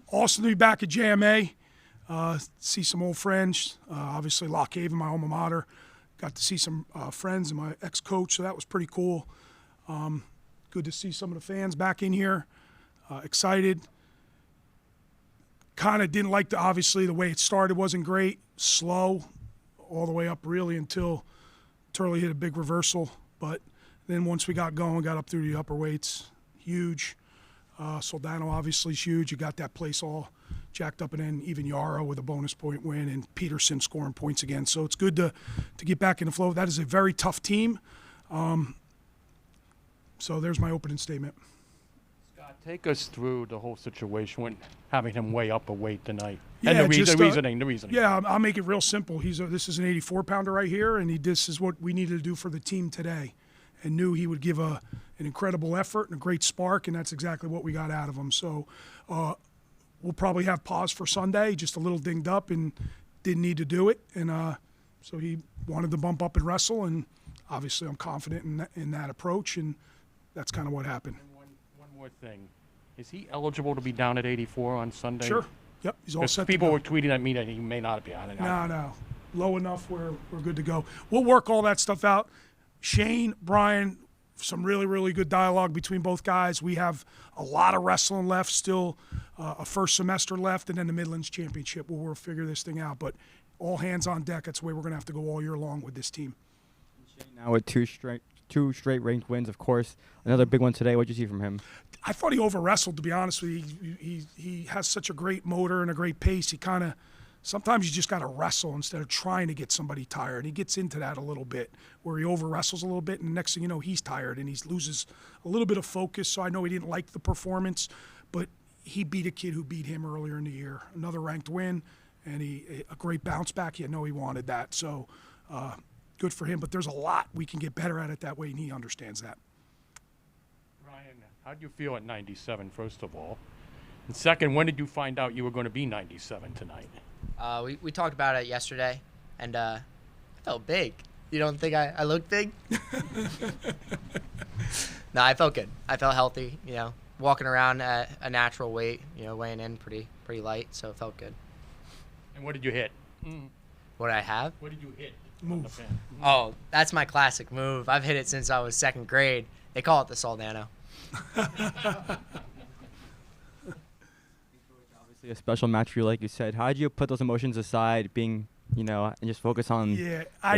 Awesome to be back at JMA. See some old friends. Obviously, Lock Haven, my alma mater. Got to see some friends and my ex-coach, so that was pretty cool. Good to see some of the fans back in here. Excited. Kind of didn't like obviously the way it started wasn't great. Slow all the way up really until Turley hit a big reversal. But then once we got going, got up through the upper weights, huge. Soldano obviously is huge. You got that place all jacked up, and then even Yara with a bonus point win, and Peterson scoring points again. So it's good to get back in the flow. That is a very tough team. So there's my opening statement. Scott, take us through the whole situation when having him way up a weight tonight. Yeah, and the reasoning. Yeah, I'll make it real simple. This is an 84-pounder right here, and this is what we needed to do for the team today, and knew he would give an incredible effort and a great spark, and that's exactly what we got out of him. So we'll probably have pause for Sunday, just a little dinged up and didn't need to do it. And so he wanted to bump up and wrestle, and obviously I'm confident in that approach, and that's kind of what happened. And one more thing. Is he eligible to be down at 84 on Sunday? Sure. Yep, he's all set. People were tweeting at me that he may not be on it. No. Low enough, we're good to go. We'll work all that stuff out. Shane, Brian, some really, really good dialogue between both guys. We have a lot of wrestling left, still a first semester left, and then the Midlands Championship where we'll figure this thing out. But all hands on deck. That's the way we're going to have to go all year long with this team. Shane now with two straight ranked wins, of course. Another big one today. What did you see from him? I thought he over-wrestled, to be honest with you. He has such a great motor and a great pace. He kind of – sometimes you just got to wrestle instead of trying to get somebody tired. He gets into that a little bit where he over-wrestles a little bit, and the next thing you know, he's tired and he loses a little bit of focus. So I know he didn't like the performance, but he beat a kid who beat him earlier in the year. Another ranked win, and a great bounce back. You know he wanted that. So good for him. But there's a lot we can get better at it that way, and he understands that. Ryan, how did you feel at 97, first of all? And second, when did you find out you were going to be 97 tonight? We talked about it yesterday, and I felt big. You don't think I looked big? No, I felt good. I felt healthy, walking around at a natural weight, weighing in pretty light, so it felt good. And what did you hit? What did I have? What did you hit? Move. Oh, that's my classic move. I've hit it since I was second grade. They call it the Soldano. Obviously a special match for you, like you said. How did you put those emotions aside, and just focus on? Yeah, I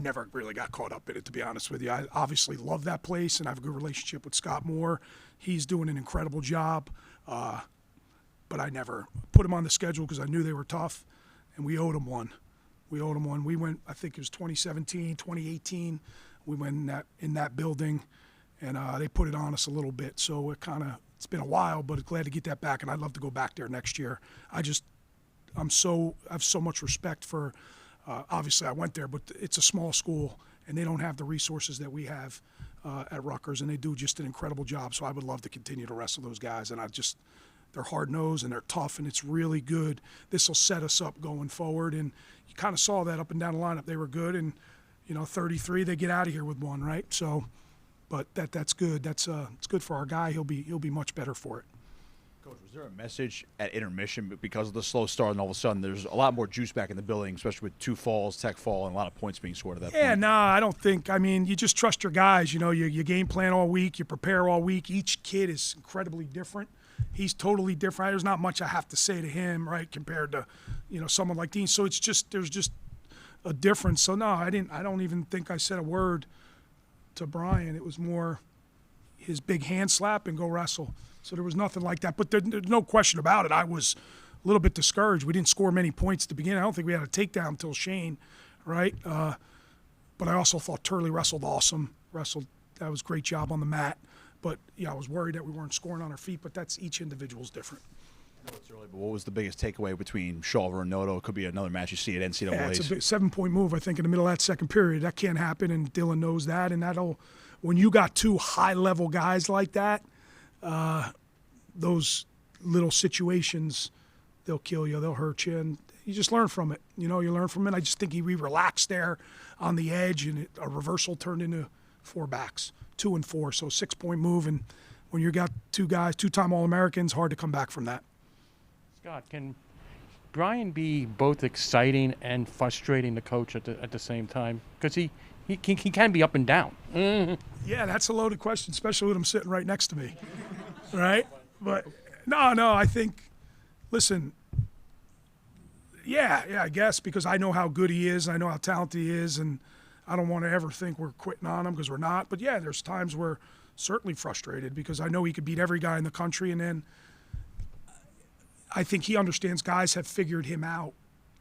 never really got caught up in it, to be honest with you. I obviously love that place, and I have a good relationship with Scott Moore. He's doing an incredible job, but I never put him on the schedule because I knew they were tough, and we owed him one. We went, I think it was 2017, 2018. We went in that building, and they put it on us a little bit. So it's been a while, but glad to get that back, and I'd love to go back there next year. I have so much respect for. Obviously, I went there, but it's a small school, and they don't have the resources that we have at Rutgers, and they do just an incredible job. So I would love to continue to wrestle those guys, and they're hard-nosed and they're tough, and it's really good. This will set us up going forward, and you kind of saw that up and down the lineup. They were good, and 33, they get out of here with one, right? So, but that's good. It's good for our guy. He'll be much better for it. Coach, was there a message at intermission because of the slow start, and all of a sudden there's a lot more juice back in the building, especially with 2 falls, tech fall, and a lot of points being scored at that point? Yeah, no, I don't think. I mean, you just trust your guys. You game plan all week, you prepare all week. Each kid is incredibly different. He's totally different. There's not much I have to say to him, right, compared to, someone like Dean. So there's just a difference. So no, I don't even think I said a word to Brian. It was more his big hand slap and go wrestle. So there was nothing like that. But there's no question about it. I was a little bit discouraged. We didn't score many points at the beginning. I don't think we had a takedown until Shane, right? But I also thought Turley wrestled awesome. That was a great job on the mat. But, I was worried that we weren't scoring on our feet, but that's each individual's different. I know it's early, but what was the biggest takeaway between Shawver and Noto? It could be another match you see at NCAAs. Yeah, it's a 7-point move, I think, in the middle of that second period. That can't happen, and Dylan knows that. And when you got 2 high-level guys like that, those little situations, they'll kill you, they'll hurt you, and you just learn from it. You learn from it. I just think we relaxed there on the edge, and a reversal turned into 4 backs. 2 and 4, so 6-point move, and when you got 2 guys, 2-time All-Americans, hard to come back from that. Scott, can Brian be both exciting and frustrating to coach at the same time? Because he can be up and down. Yeah, that's a loaded question, especially with him sitting right next to me. Right? But no, I think, listen, yeah, I guess, because I know how good he is, and I know how talented he is, and I don't want to ever think we're quitting on him, because we're not. But yeah, there's times we're certainly frustrated, because I know he could beat every guy in the country, and then I think he understands guys have figured him out.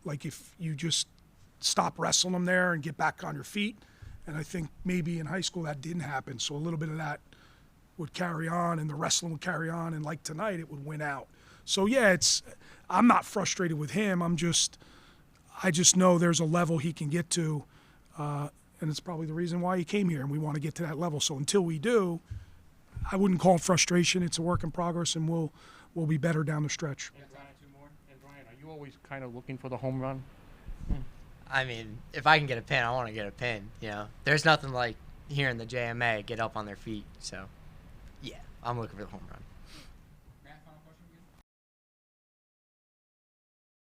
Like, if you just stop wrestling him there and get back on your feet. And I think maybe in high school that didn't happen. So a little bit of that would carry on, and the wrestling would carry on, and like tonight, it would win out. So yeah, I'm not frustrated with him. I just know there's a level he can get to, and it's probably the reason why he came here, and we want to get to that level. So until we do, I wouldn't call it frustration. It's a work in progress, and we'll be better down the stretch. And Brian, are you always kind of looking for the home run? I mean, if I can get a pin, I want to get a pin. You know, there's nothing like hearing the JMA get up on their feet. So, yeah, I'm looking for the home run.